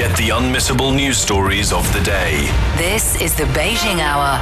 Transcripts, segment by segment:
Get the unmissable news stories of the day. This is the Beijing Hour.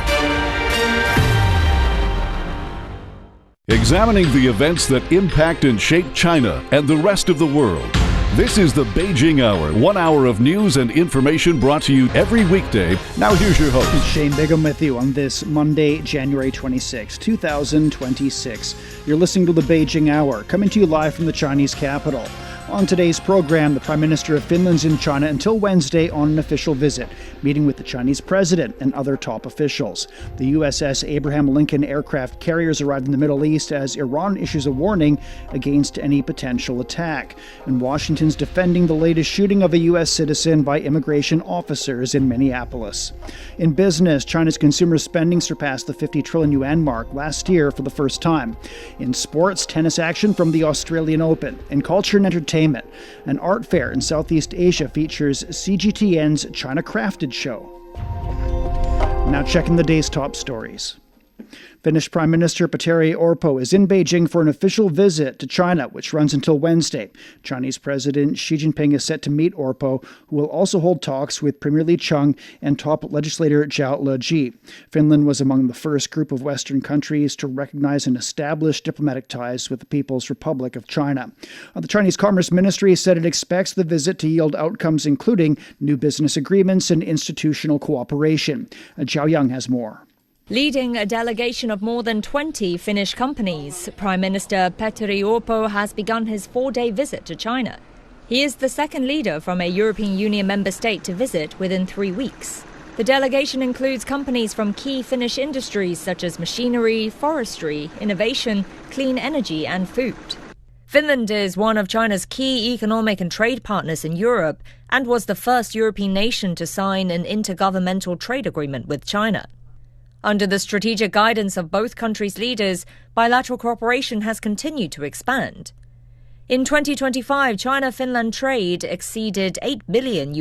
Examining the events that impact and shape China and the rest of the world. This is the Beijing Hour, 1 hour of news and information brought to you every weekday. Now here's your host. Shane Bigham with you on this Monday, January 26, 2026. You're listening to the Beijing Hour, coming to you live from the Chinese capital. On today's program, the Prime Minister of Finland's in China until Wednesday on an official visit, meeting with the Chinese president and other top officials. The USS Abraham Lincoln aircraft carriers arrived in the Middle East as Iran issues a warning against any potential attack. And Washington's defending the latest shooting of a U.S. citizen by immigration officers in Minneapolis. In business, China's consumer spending surpassed the 50 trillion yuan mark last year for the first time. In sports, tennis action from the Australian Open. In culture and entertainment, an art fair in Southeast Asia features CGTN's China Crafted show. Now checking the day's top stories. Finnish Prime Minister Petteri Orpo is in Beijing for an official visit to China, which runs until Wednesday. Chinese President Xi Jinping is set to meet Orpo, who will also hold talks with Premier Li Qiang and top legislator Zhao Leji. Finland was among the first group of Western countries to recognize and establish diplomatic ties with the People's Republic of China. The Chinese Commerce Ministry said it expects the visit to yield outcomes including new business agreements and institutional cooperation. Zhao Yang has more. Leading a delegation of more than 20 Finnish companies, Prime Minister Petteri Orpo has begun his 4-day visit to China. He is the second leader from a European Union member state to visit within 3 weeks. The delegation includes companies from key Finnish industries such as machinery, forestry, innovation, clean energy and food. Finland is one of China's key economic and trade partners in Europe and was the first European nation to sign an intergovernmental trade agreement with China. Under the strategic guidance of both countries' leaders, bilateral cooperation has continued to expand. In 2025, China-Finland trade exceeded $8 billion,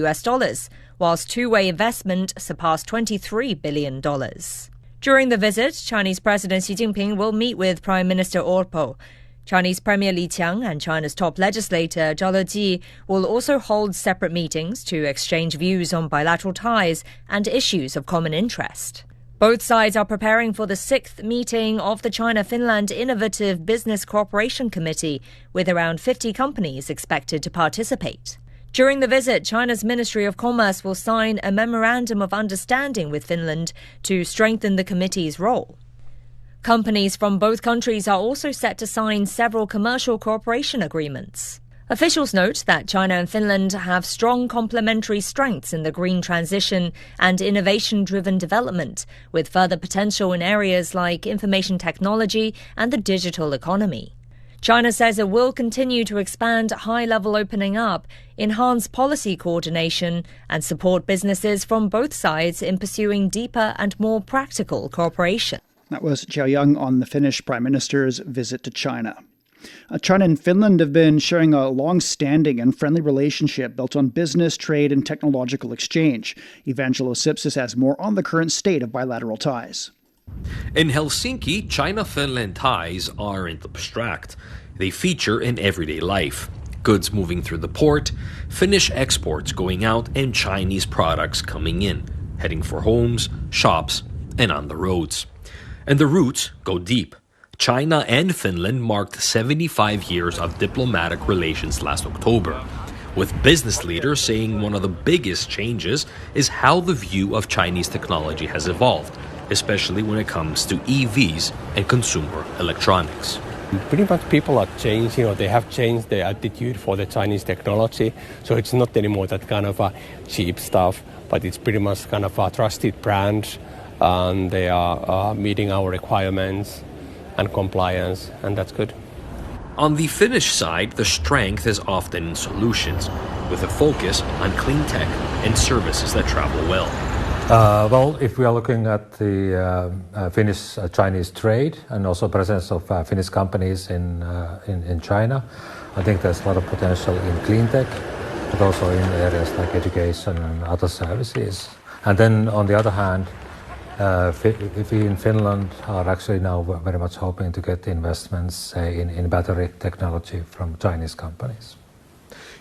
whilst two-way investment surpassed $23 billion. During the visit, Chinese President Xi Jinping will meet with Prime Minister Orpo. Chinese Premier Li Qiang and China's top legislator Zhao Leji will also hold separate meetings to exchange views on bilateral ties and issues of common interest. Both sides are preparing for the 6th meeting of the China-Finland Innovative Business Cooperation Committee, with around 50 companies expected to participate. During the visit, China's Ministry of Commerce will sign a memorandum of understanding with Finland to strengthen the committee's role. Companies from both countries are also set to sign several commercial cooperation agreements. Officials note that China and Finland have strong complementary strengths in the green transition and innovation-driven development, with further potential in areas like information technology and the digital economy. China says it will continue to expand high-level opening up, enhance policy coordination, and support businesses from both sides in pursuing deeper and more practical cooperation. That was Zhao Yang on the Finnish Prime Minister's visit to China. China and Finland have been sharing a long-standing and friendly relationship built on business, trade, and technological exchange. Evangelos Sipsis has more on the current state of bilateral ties. In Helsinki, China-Finland ties aren't abstract. They feature in everyday life. Goods moving through the port, Finnish exports going out, and Chinese products coming in, heading for homes, shops, and on the roads. And the roots go deep. China and Finland marked 75 years of diplomatic relations last October, with business leaders saying one of the biggest changes is how the view of Chinese technology has evolved, especially when it comes to EVs and consumer electronics. Pretty much people are changing, or they have changed their attitude for the Chinese technology. So it's not anymore that kind of cheap stuff, but it's pretty much kind of a trusted brand, and they are meeting our requirements and compliance, and that's good. On the Finnish side, the strength is often in solutions, with a focus on clean tech and services that travel well. Well, if we are looking at the Finnish-Chinese trade and also presence of Finnish companies in China, I think there's a lot of potential in clean tech, but also in areas like education and other services. And then on the other hand, we in Finland are actually now very much hoping to get investments in battery technology from Chinese companies.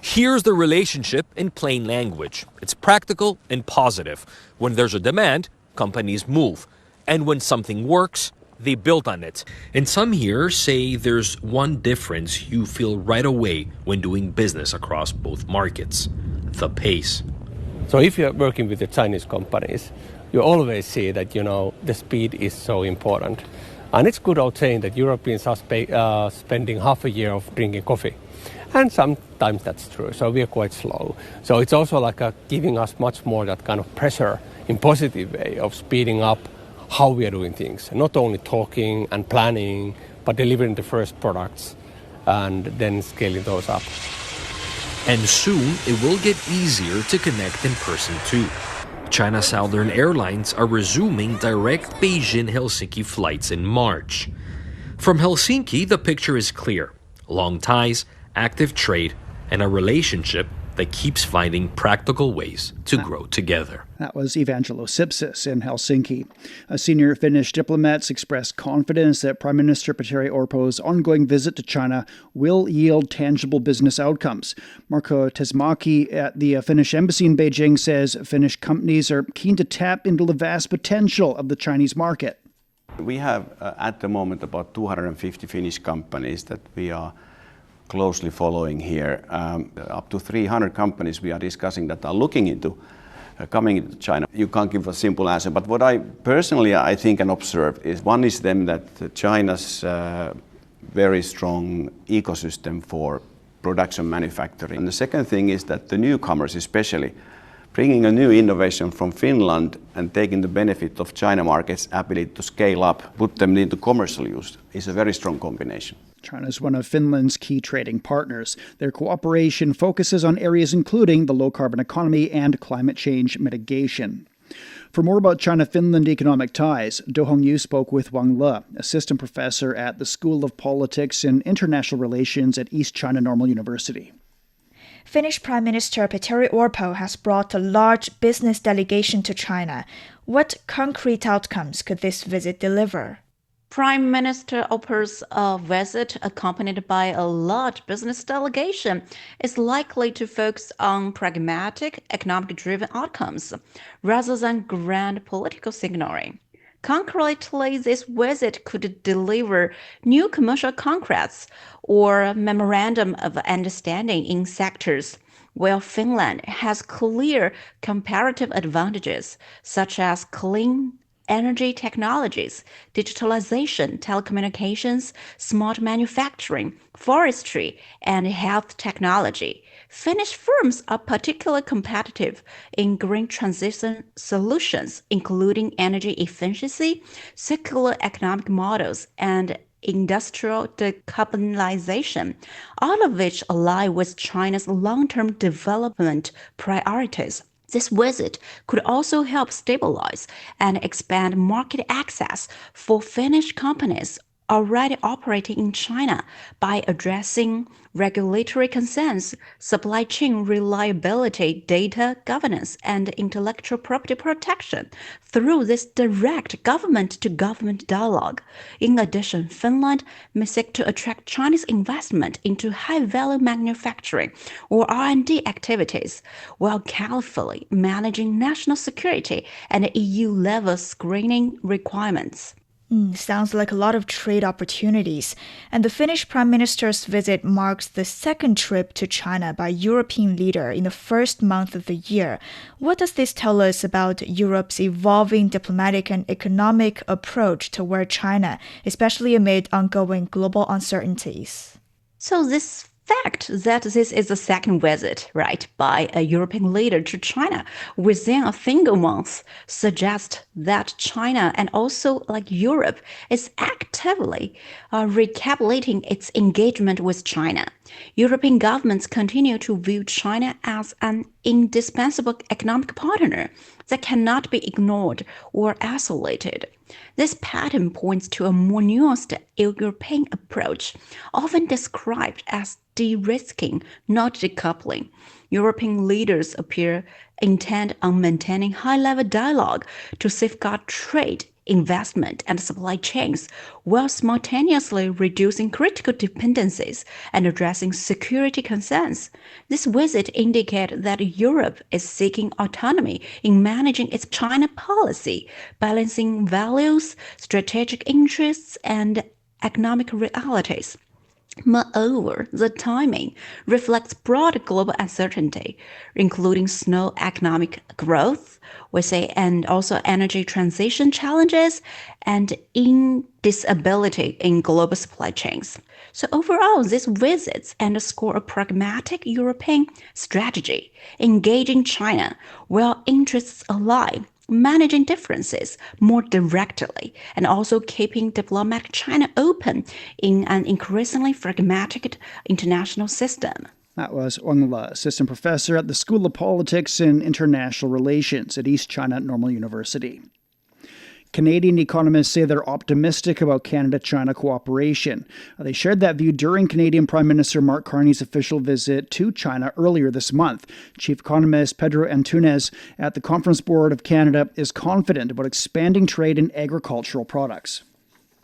Here's the relationship in plain language. It's practical and positive. When there's a demand, companies move. And when something works, they build on it. And some here say there's one difference you feel right away when doing business across both markets: the pace. So if you're working with the Chinese companies, you always see that, the speed is so important. And it's good old saying that Europeans are spending half a year of drinking coffee. And sometimes that's true. So we are quite slow. So it's also like giving us much more that kind of pressure in positive way of speeding up how we are doing things. Not only talking and planning, but delivering the first products and then scaling those up. And soon it will get easier to connect in person too. China Southern Airlines are resuming direct Beijing-Helsinki flights in March. From Helsinki, the picture is clear. Long ties, active trade, and a relationship that keeps finding practical ways to grow together. That was Evangelos Sipsis in Helsinki. Senior Finnish diplomats expressed confidence that Prime Minister Petteri Orpo's ongoing visit to China will yield tangible business outcomes. Marko Tesmaki at the Finnish embassy in Beijing says Finnish companies are keen to tap into the vast potential of the Chinese market. We have at the moment about 250 Finnish companies that we are closely following here. Up to 300 companies we are discussing that are looking into coming into China. You can't give a simple answer, but what I think and observe is one is that China's very strong ecosystem for production manufacturing. And the second thing is that the newcomers especially bringing a new innovation from Finland and taking the benefit of China market's ability to scale up, put them into commercial use is a very strong combination. China is one of Finland's key trading partners. Their cooperation focuses on areas including the low-carbon economy and climate change mitigation. For more about China-Finland economic ties, Do Hong-yu spoke with Wang Le, assistant professor at the School of Politics and International Relations at East China Normal University. Finnish Prime Minister Petteri Orpo has brought a large business delegation to China. What concrete outcomes could this visit deliver? Prime Minister Orpo's visit, accompanied by a large business delegation, is likely to focus on pragmatic, economic-driven outcomes rather than grand political signaling. Concretely, this visit could deliver new commercial contracts or memorandum of understanding in sectors where Finland has clear comparative advantages, such as clean energy technologies, digitalization, telecommunications, smart manufacturing, forestry, and health technology. Finnish firms are particularly competitive in green transition solutions, including energy efficiency, circular economic models, and industrial decarbonization, all of which align with China's long-term development priorities. This visit could also help stabilize and expand market access for Finnish companies already operating in China by addressing regulatory concerns, supply chain reliability, data governance, and intellectual property protection through this direct government-to-government dialogue. In addition, Finland may seek to attract Chinese investment into high-value manufacturing or R&D activities while carefully managing national security and EU-level screening requirements. Sounds like a lot of trade opportunities. And the Finnish Prime Minister's visit marks the second trip to China by European leader in the first month of the year. What does this tell us about Europe's evolving diplomatic and economic approach toward China, especially amid ongoing global uncertainties? So this fact that this is the second visit, right, by a European leader to China within a single month suggests that China and also like Europe is actively recalibrating its engagement with China. European governments continue to view China as an indispensable economic partner that cannot be ignored or isolated. This pattern points to a more nuanced European approach, often described as de-risking, not decoupling. European leaders appear intent on maintaining high-level dialogue to safeguard trade, investment, and supply chains, while simultaneously reducing critical dependencies and addressing security concerns. This visit indicates that Europe is seeking autonomy in managing its China policy, balancing values, strategic interests, and economic realities. Moreover, the timing reflects broad global uncertainty, including slow economic growth, and also energy transition challenges and instability in global supply chains. So overall, these visits underscore a pragmatic European strategy, engaging China where interests align, managing differences more directly, and also keeping diplomatic China open in an increasingly fragmented international system. That was Wang Le, assistant professor at the School of Politics and International Relations at East China Normal University. Canadian economists say they're optimistic about Canada-China cooperation. They shared that view during Canadian Prime Minister Mark Carney's official visit to China earlier this month. Chief economist Pedro Antunes at the Conference Board of Canada is confident about expanding trade in agricultural products.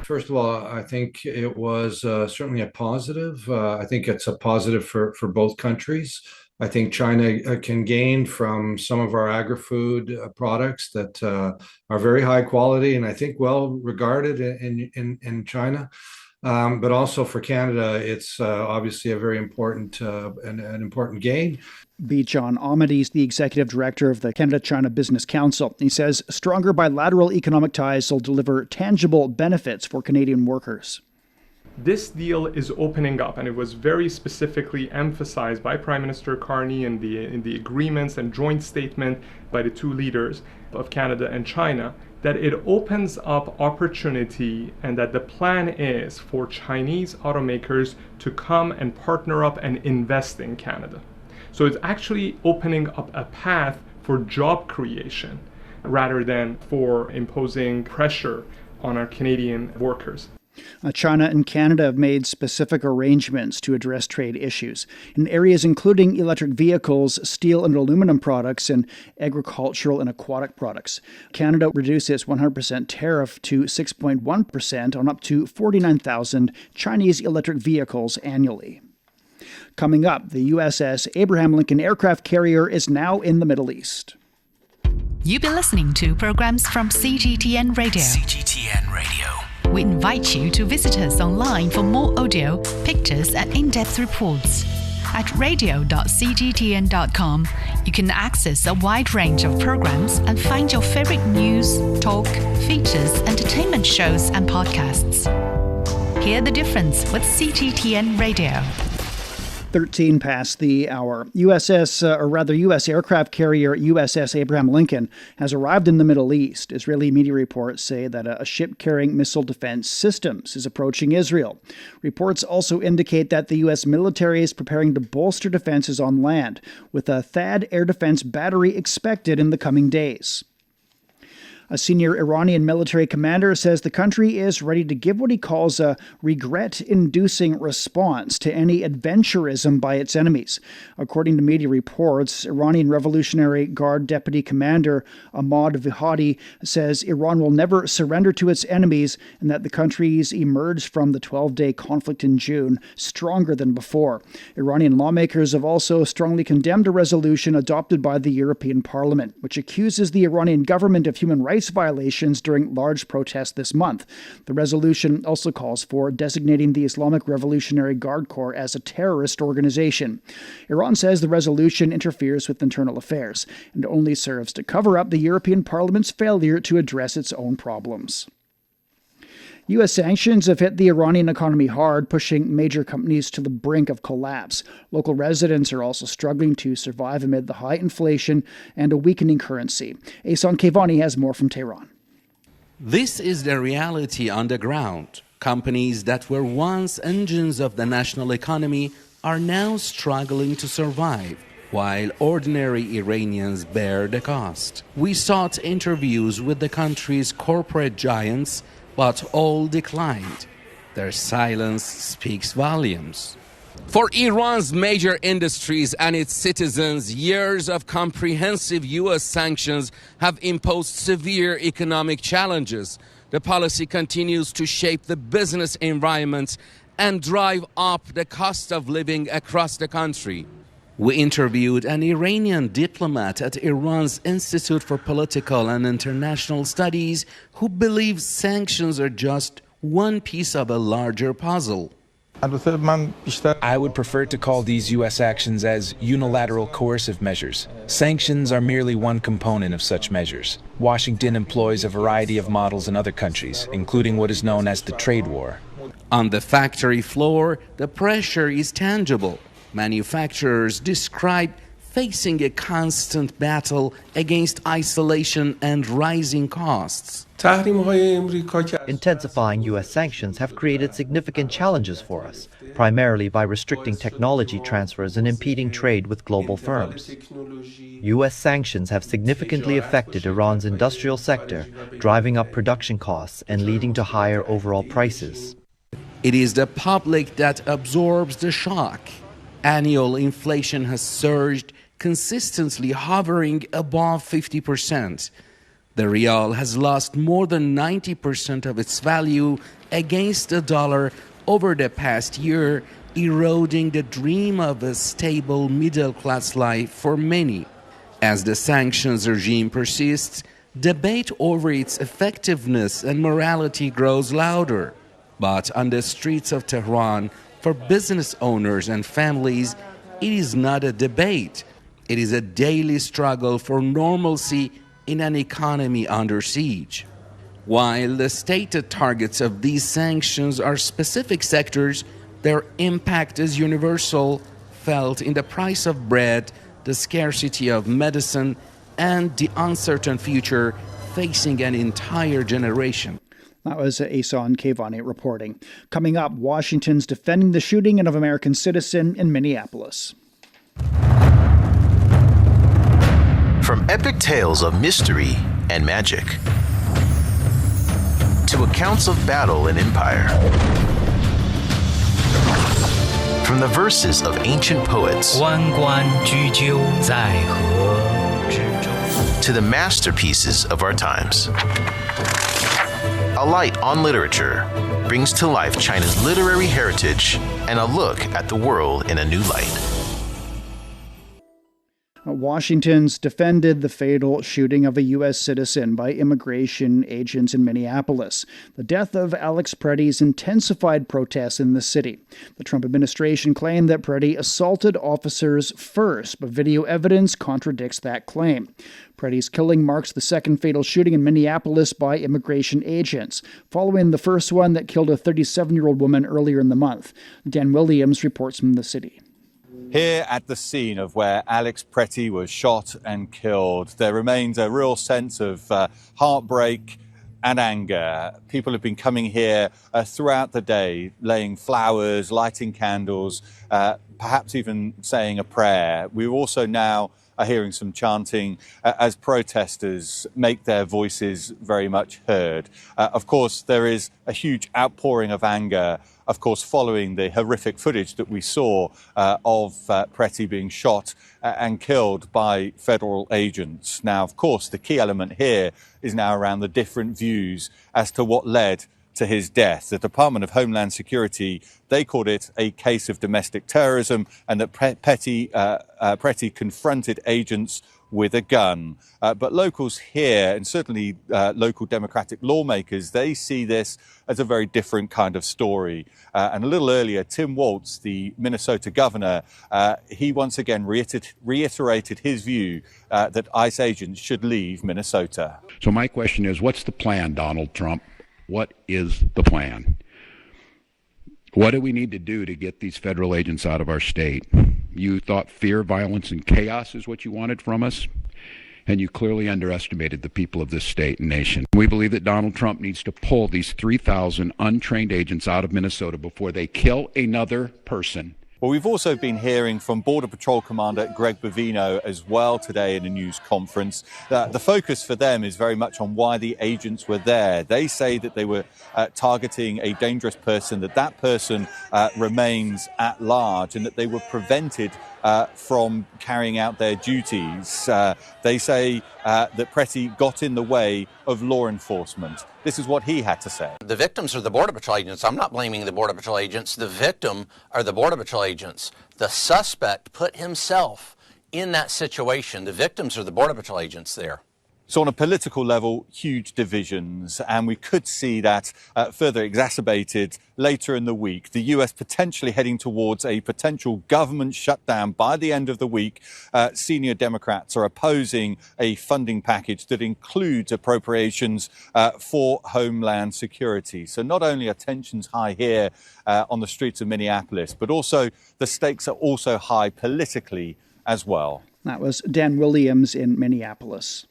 First of all, I think it was certainly a positive. I think it's a positive for both countries. I think China can gain from some of our agri-food products that are very high quality and I think well regarded in China. But also for Canada, it's obviously a very important an important gain. John Amity is the executive director of the Canada-China Business Council. He says stronger bilateral economic ties will deliver tangible benefits for Canadian workers. This deal is opening up, and it was very specifically emphasized by Prime Minister Carney in the agreements and joint statement by the two leaders of Canada and China, that it opens up opportunity and that the plan is for Chinese automakers to come and partner up and invest in Canada. So it's actually opening up a path for job creation rather than for imposing pressure on our Canadian workers. China and Canada have made specific arrangements to address trade issues in areas including electric vehicles, steel and aluminum products, and agricultural and aquatic products. Canada reduced its 100% tariff to 6.1% on up to 49,000 Chinese electric vehicles annually. Coming up, the USS Abraham Lincoln aircraft carrier is now in the Middle East. You've been listening to programs from CGTN Radio. CGTN Radio. We invite you to visit us online for more audio, pictures, and in-depth reports. At radio.cgtn.com, you can access a wide range of programs and find your favorite news, talk, features, entertainment shows, and podcasts. Hear the difference with CGTN Radio. 13 past the hour. U.S. aircraft carrier USS Abraham Lincoln has arrived in the Middle East. Israeli media reports say that a ship carrying missile defense systems is approaching Israel. Reports also indicate that the U.S. military is preparing to bolster defenses on land, with a THAAD air defense battery expected in the coming days. A senior Iranian military commander says the country is ready to give what he calls a regret-inducing response to any adventurism by its enemies. According to media reports, Iranian Revolutionary Guard Deputy Commander Ahmad Vihadi says Iran will never surrender to its enemies and that the country's emerged from the 12-day conflict in June stronger than before. Iranian lawmakers have also strongly condemned a resolution adopted by the European Parliament, which accuses the Iranian government of human rights violations during large protests this month. The resolution also calls for designating the Islamic Revolutionary Guard Corps as a terrorist organization. Iran says the resolution interferes with internal affairs and only serves to cover up the European Parliament's failure to address its own problems. U.S. sanctions have hit the Iranian economy hard, pushing major companies to the brink of collapse. Local residents are also struggling to survive amid the high inflation and a weakening currency. Asan Kevani has more from Tehran. This is the reality on the ground. Companies that were once engines of the national economy are now struggling to survive, while ordinary Iranians bear the cost. We sought interviews with the country's corporate giants, but all declined. Their silence speaks volumes. For Iran's major industries and its citizens, years of comprehensive U.S. sanctions have imposed severe economic challenges. The policy continues to shape the business environment and drive up the cost of living across the country. We interviewed an Iranian diplomat at Iran's Institute for Political and International Studies who believes sanctions are just one piece of a larger puzzle. I would prefer to call these U.S. actions as unilateral coercive measures. Sanctions are merely one component of such measures. Washington employs a variety of models in other countries, including what is known as the trade war. On the factory floor, the pressure is tangible. Manufacturers describe facing a constant battle against isolation and rising costs. Intensifying U.S. sanctions have created significant challenges for us, primarily by restricting technology transfers and impeding trade with global firms. U.S. sanctions have significantly affected Iran's industrial sector, driving up production costs and leading to higher overall prices. It is the public that absorbs the shock. Annual inflation has surged, consistently hovering above 50%. The rial has lost more than 90% of its value against the dollar over the past year, eroding the dream of a stable middle-class life for many. As the sanctions regime persists, debate over its effectiveness and morality grows louder. But on the streets of Tehran, for business owners and families, it is not a debate. It is a daily struggle for normalcy in an economy under siege. While the stated targets of these sanctions are specific sectors, their impact is universal, felt in the price of bread, the scarcity of medicine, and the uncertain future facing an entire generation. That was Asan Kevani reporting. Coming up, Washington's defending the shooting of an American citizen in Minneapolis. From epic tales of mystery and magic to accounts of battle and empire, from the verses of ancient poets to the masterpieces of our times. A Light on Literature brings to life China's literary heritage and a look at the world in a new light. Washington's defended the fatal shooting of a U.S. citizen by immigration agents in Minneapolis. The death of Alex Petteri intensified protests in the city. The Trump administration claimed that Petteri assaulted officers first, but video evidence contradicts that claim. Petteri's killing marks the second fatal shooting in Minneapolis by immigration agents, following the first one that killed a 37-year-old woman earlier in the month. Dan Williams reports from the city. Here at the scene of where Alex Petteri was shot and killed, there remains a real sense of heartbreak and anger. People have been coming here throughout the day, laying flowers, lighting candles, perhaps even saying a prayer. We also now are hearing some chanting as protesters make their voices very much heard. Of course, there is a huge outpouring of anger, of course, following the horrific footage that we saw of Petteri being shot and killed by federal agents. Now, of course, the key element here is now around the different views as to what led to his death. The Department of Homeland Security, they called it a case of domestic terrorism, and that Petteri confronted agents with a gun. But locals here, and certainly local Democratic lawmakers, they see this as a very different kind of story. And a little earlier, Tim Walz, the Minnesota governor, he once again reiterated his view that ICE agents should leave Minnesota. So my question is, what's the plan, Donald Trump? What is the plan? What do we need to do to get these federal agents out of our state? You thought fear, violence, and chaos is what you wanted from us, and you clearly underestimated the people of this state and nation. We believe that Donald Trump needs to pull these 3,000 untrained agents out of Minnesota before they kill another person Well, we've also been hearing from Border Patrol Commander Greg Bovino as well today in a news conference. The focus for them is very much on why the agents were there. They say that they were targeting a dangerous person, that person remains at large, and that they were prevented from carrying out their duties. They say that Petteri got in the way of law enforcement. This is what he had to say. The victims are the Border Patrol agents. I'm not blaming the Border Patrol agents. The victim are the Border Patrol agents. The suspect put himself in that situation. The victims are the Border Patrol agents there. So on a political level, huge divisions, and we could see that further exacerbated later in the week. The US potentially heading towards a potential government shutdown by the end of the week. Senior Democrats are opposing a funding package that includes appropriations for homeland security. So not only are tensions high here on the streets of Minneapolis, but also the stakes are also high politically as well. That was Dan Williams in Minneapolis.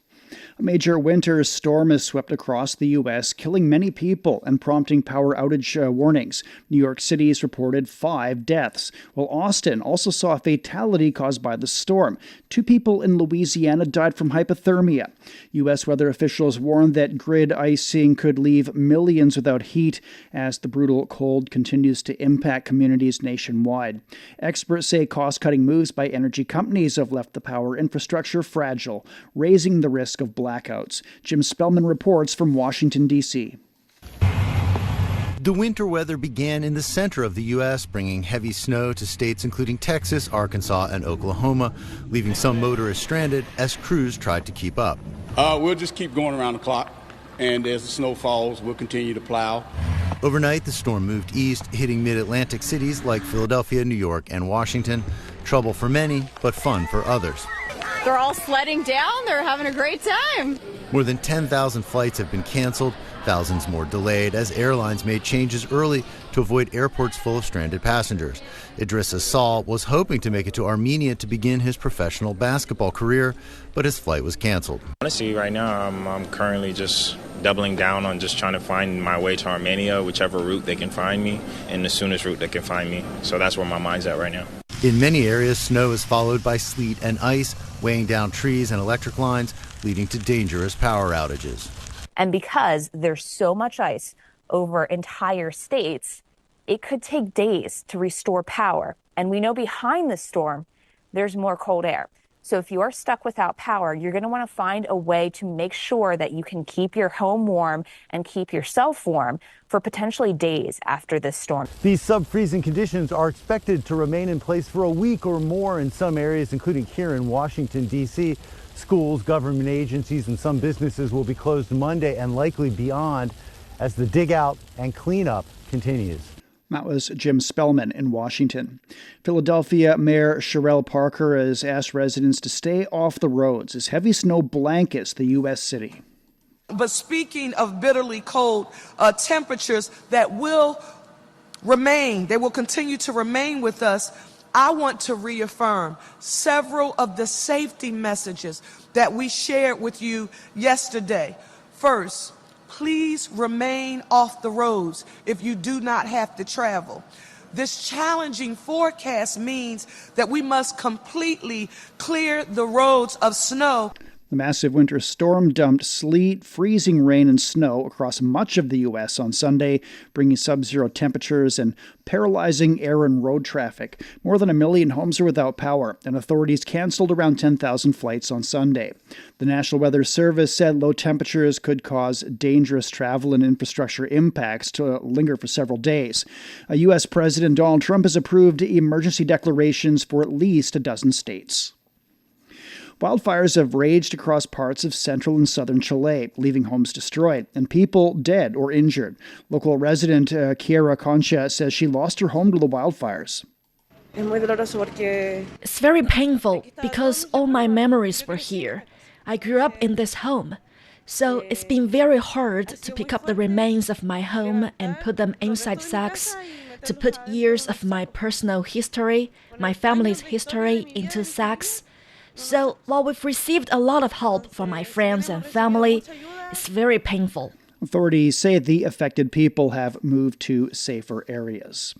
A major winter storm has swept across the U.S., killing many people and prompting power outage warnings. New York City has reported 5 deaths, while Austin also saw a fatality caused by the storm. 2 people in Louisiana died from hypothermia. U.S. weather officials warned that grid icing could leave millions without heat as the brutal cold continues to impact communities nationwide. Experts say cost-cutting moves by energy companies have left the power infrastructure fragile, raising the risk of blackouts. Jim Spellman reports from Washington, D.C. The winter weather began in the center of the U.S., bringing heavy snow to states including Texas, Arkansas, and Oklahoma, leaving some motorists stranded as crews tried to keep up. We'll just keep going around the clock, and as the snow falls, we'll continue to plow. Overnight, the storm moved east, hitting mid-Atlantic cities like Philadelphia, New York, and Washington. Trouble for many, but fun for others. They're all sledding down. They're having a great time. More than 10,000 flights have been canceled, thousands more delayed as airlines made changes early to avoid airports full of stranded passengers. Idrissa Saul was hoping to make it to Armenia to begin his professional basketball career, but his flight was canceled. Honestly, right now, I'm currently just doubling down on just trying to find my way to Armenia, whichever route they can find me, and the soonest route they can find me. So that's where my mind's at right now. In many areas, snow is followed by sleet and ice, weighing down trees and electric lines, leading to dangerous power outages. And because there's so much ice over entire states, it could take days to restore power. And we know behind the storm, there's more cold air. So if you are stuck without power, you're going to want to find a way to make sure that you can keep your home warm and keep yourself warm for potentially days after this storm. These sub-freezing conditions are expected to remain in place for a week or more in some areas, including here in Washington, D.C. Schools, government agencies, and some businesses will be closed Monday and likely beyond as the dig out and cleanup continues. That was Jim Spellman in Washington. Philadelphia Mayor Sherelle Parker has asked residents to stay off the roads as heavy snow blankets the U.S. city. But speaking of bitterly cold temperatures that will remain, they will continue to remain with us, I want to reaffirm several of the safety messages that we shared with you yesterday. First, please remain off the roads if you do not have to travel. This challenging forecast means that we must completely clear the roads of snow. The massive winter storm dumped sleet, freezing rain, and snow across much of the U.S. on Sunday, bringing sub-zero temperatures and paralyzing air and road traffic. More than 1 million homes are without power, and authorities canceled around 10,000 flights on Sunday. The National Weather Service said low temperatures could cause dangerous travel and infrastructure impacts to linger for several days. U.S. President Donald Trump has approved emergency declarations for at least a dozen states. Wildfires have raged across parts of central and southern Chile, leaving homes destroyed and people dead or injured. Local resident Kiera Concha says she lost her home to the wildfires. It's very painful because all my memories were here. I grew up in this home. So it's been very hard to pick up the remains of my home and put them inside sacks, to put years of my personal history, my family's history into sacks. So while we've received a lot of help from my friends and family, it's very painful. Authorities say the affected people have moved to safer areas.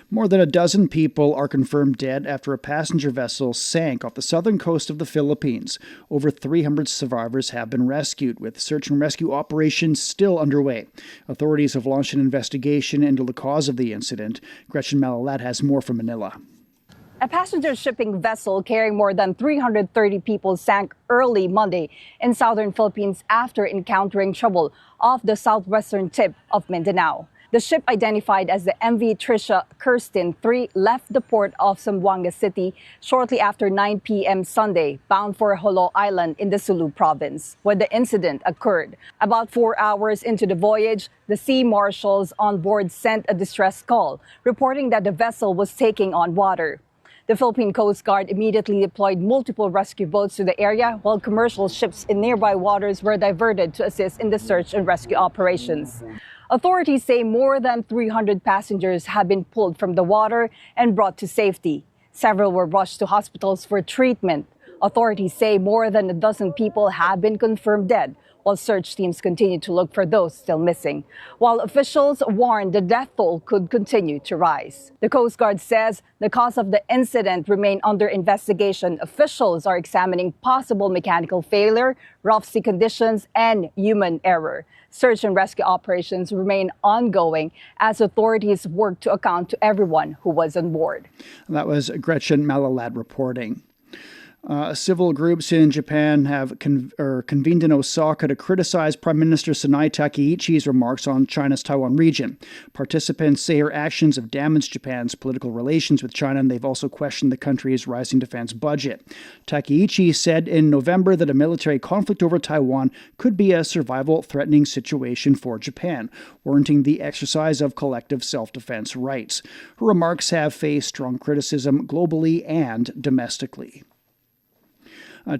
More than a dozen people are confirmed dead after a passenger vessel sank off the southern coast of the Philippines. Over 300 survivors have been rescued, with search and rescue operations still underway. Authorities have launched an investigation into the cause of the incident. Gretchen Malalat has more from Manila. A passenger shipping vessel carrying more than 330 people sank early Monday in southern Philippines after encountering trouble off the southwestern tip of Mindanao. The ship, identified as the MV Tricia Kirsten 3, left the port of Zamboanga City shortly after 9 p.m. Sunday, bound for Jolo Island in the Sulu province, when the incident occurred. About 4 hours into the voyage, the sea marshals on board sent a distress call, reporting that the vessel was taking on water. The Philippine Coast Guard immediately deployed multiple rescue boats to the area, while commercial ships in nearby waters were diverted to assist in the search and rescue operations. Authorities say more than 300 passengers have been pulled from the water and brought to safety. Several were rushed to hospitals for treatment. Authorities say more than a dozen people have been confirmed dead, while search teams continue to look for those still missing, while officials warn the death toll could continue to rise. The Coast Guard says the cause of the incident remain under investigation. Officials are examining possible mechanical failure, rough sea conditions, and human error. Search and rescue operations remain ongoing as authorities work to account to everyone who was on board. That was Gretchen Malalat reporting. Civil groups in Japan have convened in Osaka to criticize Prime Minister Sanai Takeichi's remarks on China's Taiwan region. Participants say her actions have damaged Japan's political relations with China, and they've also questioned the country's rising defense budget. Takeichi said in November that a military conflict over Taiwan could be a survival-threatening situation for Japan, warranting the exercise of collective self-defense rights. Her remarks have faced strong criticism globally and domestically.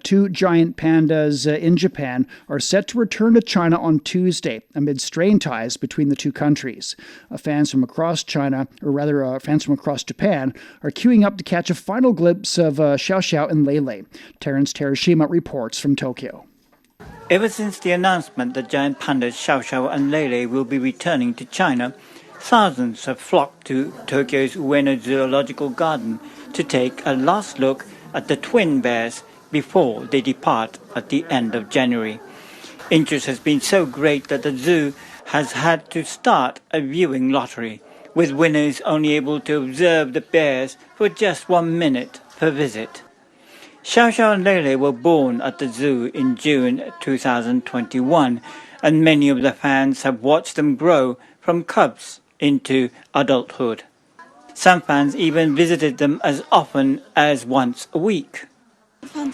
Two giant pandas in Japan are set to return to China on Tuesday amid strained ties between the two countries. Fans from across Japan, are queuing up to catch a final glimpse of Xiao Xiao and Lele. Terence Terashima reports from Tokyo. Ever since the announcement that giant pandas Xiao Xiao and Lele will be returning to China, thousands have flocked to Tokyo's Ueno Zoological Garden to take a last look at the twin bears before they depart at the end of January. Interest has been so great that the zoo has had to start a viewing lottery, with winners only able to observe the bears for just 1 minute per visit. Xiao Xiao and Lele were born at the zoo in June 2021, and many of the fans have watched them grow from cubs into adulthood. Some fans even visited them as often as once a week. The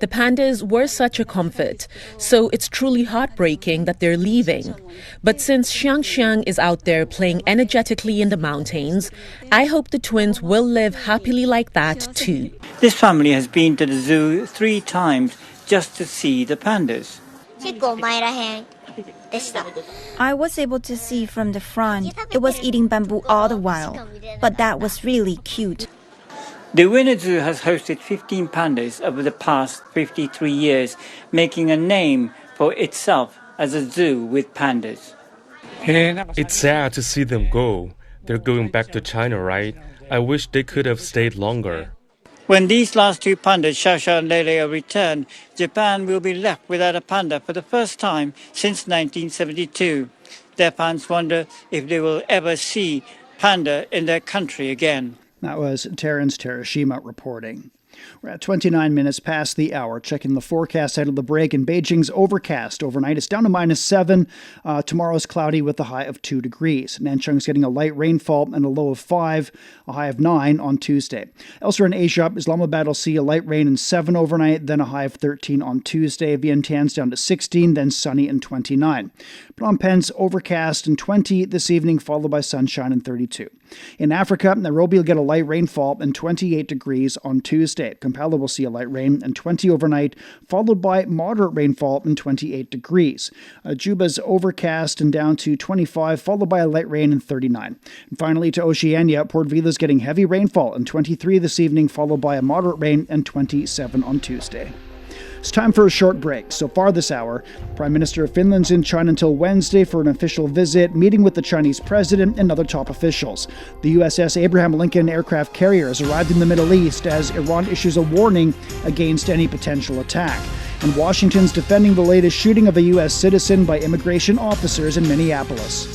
pandas were such a comfort, so it's truly heartbreaking that they're leaving. But since Xiang is out there playing energetically in the mountains, I hope the twins will live happily like that too. This family has been to the zoo 3 times just to see the pandas. I was able to see from the front. It was eating bamboo all the while, but that was really cute. The Ueno Zoo has hosted 15 pandas over the past 53 years, making a name for itself as a zoo with pandas. It's sad to see them go. They're going back to China, right? I wish they could have stayed longer. When these last 2 pandas, Xiao Xiao and Lele, are returned, Japan will be left without a panda for the first time since 1972. Their fans wonder if they will ever see panda in their country again. That was Terence Terashima reporting. We're at 29 minutes past the hour. Checking the forecast ahead of the break. In Beijing's overcast overnight. It's down to -7. Tomorrow's cloudy with a high of 2 degrees. Nanchung's getting a light rainfall and a low of 5, a high of 9 on Tuesday. Elsewhere in Asia, Islamabad will see a light rain and 7 overnight, then a high of 13 on Tuesday. Vientiane's down to 16, then sunny and 29. Phnom Penh's overcast and 20 this evening, followed by sunshine and 32. In Africa, Nairobi will get a light rainfall and 28 degrees on Tuesday. Kampala will see a light rain and 20 overnight, followed by moderate rainfall and 28 degrees. Juba's overcast and down to 25, followed by a light rain and 39. And finally to Oceania, Port Vila's getting heavy rainfall and 23 this evening, followed by a moderate rain and 27 on Tuesday. It's time for a short break. So far this hour, Prime Minister of Finland's in China until Wednesday for an official visit, meeting with the Chinese president and other top officials. The USS Abraham Lincoln aircraft carrier has arrived in the Middle East as Iran issues a warning against any potential attack. And Washington's defending the latest shooting of a U.S. citizen by immigration officers in Minneapolis.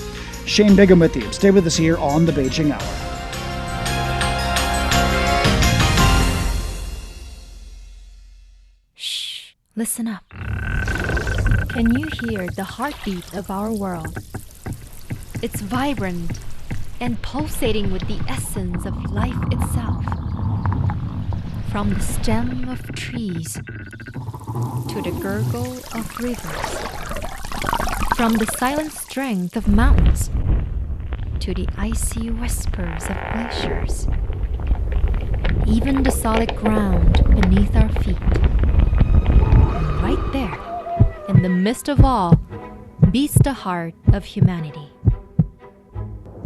Shane Bigham with you. Stay with us here on the Beijing Hour. Listen up. Can you hear the heartbeat of our world? It's vibrant and pulsating with the essence of life itself. From the stem of trees to the gurgle of rivers. From the silent strength of mountains to the icy whispers of glaciers. Even the solid ground beneath our feet. Right there, in the midst of all, beats the heart of humanity.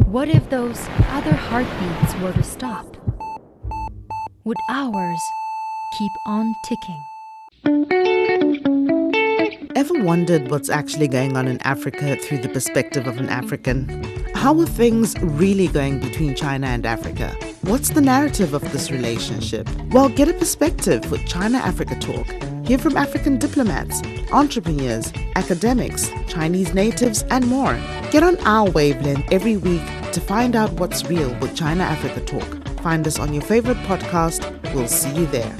What if those other heartbeats were to stop? Would ours keep on ticking? Ever wondered what's actually going on in Africa through the perspective of an African? How are things really going between China and Africa? What's the narrative of this relationship? Well, get a perspective with China-Africa Talk. Hear from African diplomats, entrepreneurs, academics, Chinese natives, and more. Get on our wavelength every week to find out what's real with China-Africa Talk. Find us on your favorite podcast. We'll see you there.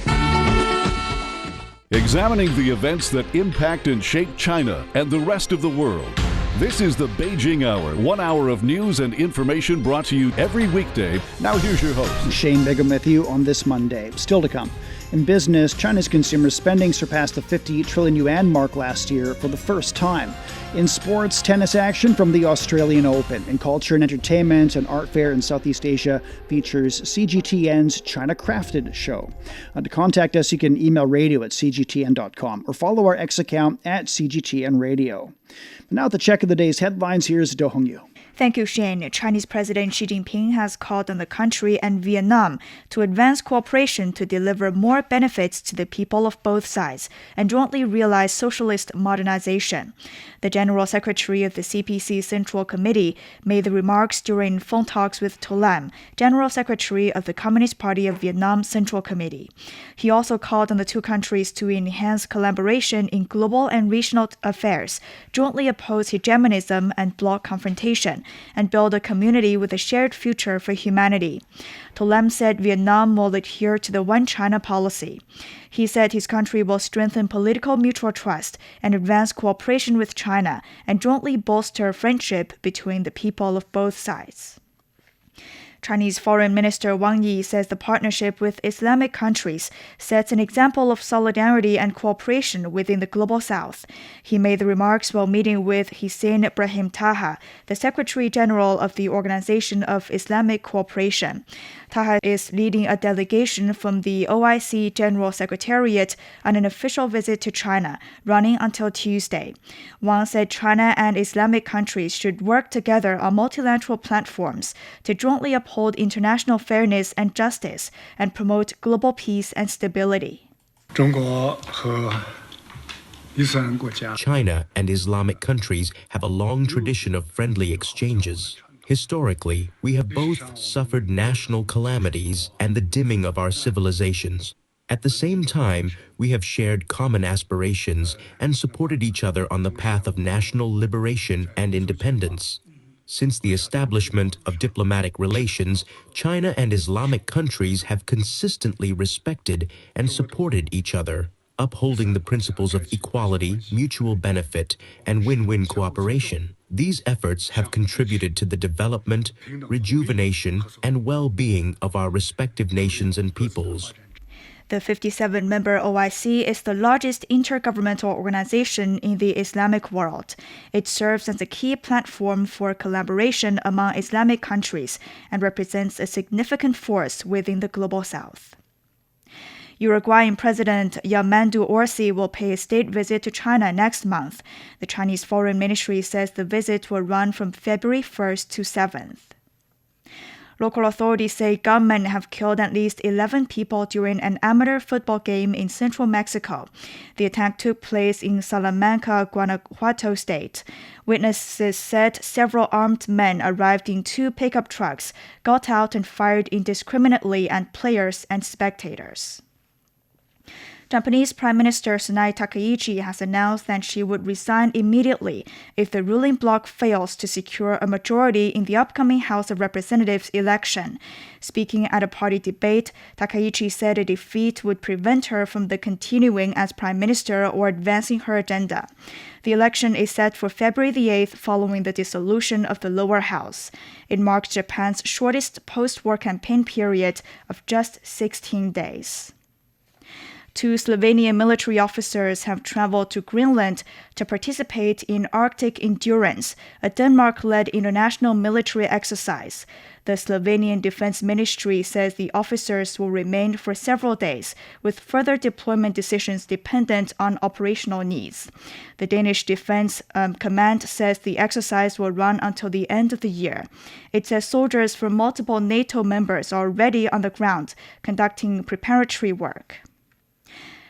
Examining the events that impact and shape China and the rest of the world. This is the Beijing Hour, 1 hour of news and information brought to you every weekday. Now here's your host, Shane Bigham with you on this Monday. Still to come. In business, China's consumer spending surpassed the 50 trillion yuan mark last year for the first time. In sports, tennis action from the Australian Open. In culture and entertainment, an art fair in Southeast Asia features CGTN's China Crafted show. To contact us, you can email radio@cgtn.com or follow our X account at CGTN Radio. Now at the check of the day's headlines, here's Do Hong Yu. Thank you, Shane. Chinese President Xi Jinping has called on the country and Vietnam to advance cooperation to deliver more benefits to the people of both sides and jointly realize socialist modernization. The General Secretary of the CPC Central Committee made the remarks during phone talks with To Lam, General Secretary of the Communist Party of Vietnam Central Committee. He also called on the two countries to enhance collaboration in global and regional affairs, jointly oppose hegemonism and bloc confrontation, and build a community with a shared future for humanity. To Lam said Vietnam will adhere to the One China policy. He said his country will strengthen political mutual trust and advance cooperation with China and jointly bolster friendship between the people of both sides. Chinese Foreign Minister Wang Yi says the partnership with Islamic countries sets an example of solidarity and cooperation within the Global South. He made the remarks while meeting with Hussein Ibrahim Taha, the Secretary General of the Organization of Islamic Cooperation. Taha is leading a delegation from the OIC General Secretariat on an official visit to China, running until Tuesday. Wang said China and Islamic countries should work together on multilateral platforms to jointly uphold international fairness and justice and promote global peace and stability. China and Islamic countries have a long tradition of friendly exchanges. Historically, we have both suffered national calamities and the dimming of our civilizations. At the same time, we have shared common aspirations and supported each other on the path of national liberation and independence. Since the establishment of diplomatic relations, China and Islamic countries have consistently respected and supported each other, upholding the principles of equality, mutual benefit, and win-win cooperation. These efforts have contributed to the development, rejuvenation, and well-being of our respective nations and peoples. The 57-member OIC is the largest intergovernmental organization in the Islamic world. It serves as a key platform for collaboration among Islamic countries and represents a significant force within the Global South. Uruguayan President Yamandú Orsi will pay a state visit to China next month. The Chinese Foreign Ministry says the visit will run from February 1st to 7th. Local authorities say gunmen have killed at least 11 people during an amateur football game in central Mexico. The attack took place in Salamanca, Guanajuato State. Witnesses said several armed men arrived in 2 pickup trucks, got out and fired indiscriminately at players and spectators. Japanese Prime Minister Tsunai Takaichi has announced that she would resign immediately if the ruling bloc fails to secure a majority in the upcoming House of Representatives election. Speaking at a party debate, Takaichi said a defeat would prevent her from continuing as Prime Minister or advancing her agenda. The election is set for February the 8th following the dissolution of the lower house. It marks Japan's shortest post-war campaign period of just 16 days. 2 Slovenian military officers have traveled to Greenland to participate in Arctic Endurance, a Denmark-led international military exercise. The Slovenian Defense Ministry says the officers will remain for several days, with further deployment decisions dependent on operational needs. The Danish Defense Command says the exercise will run until the end of the year. It says soldiers from multiple NATO members are already on the ground, conducting preparatory work.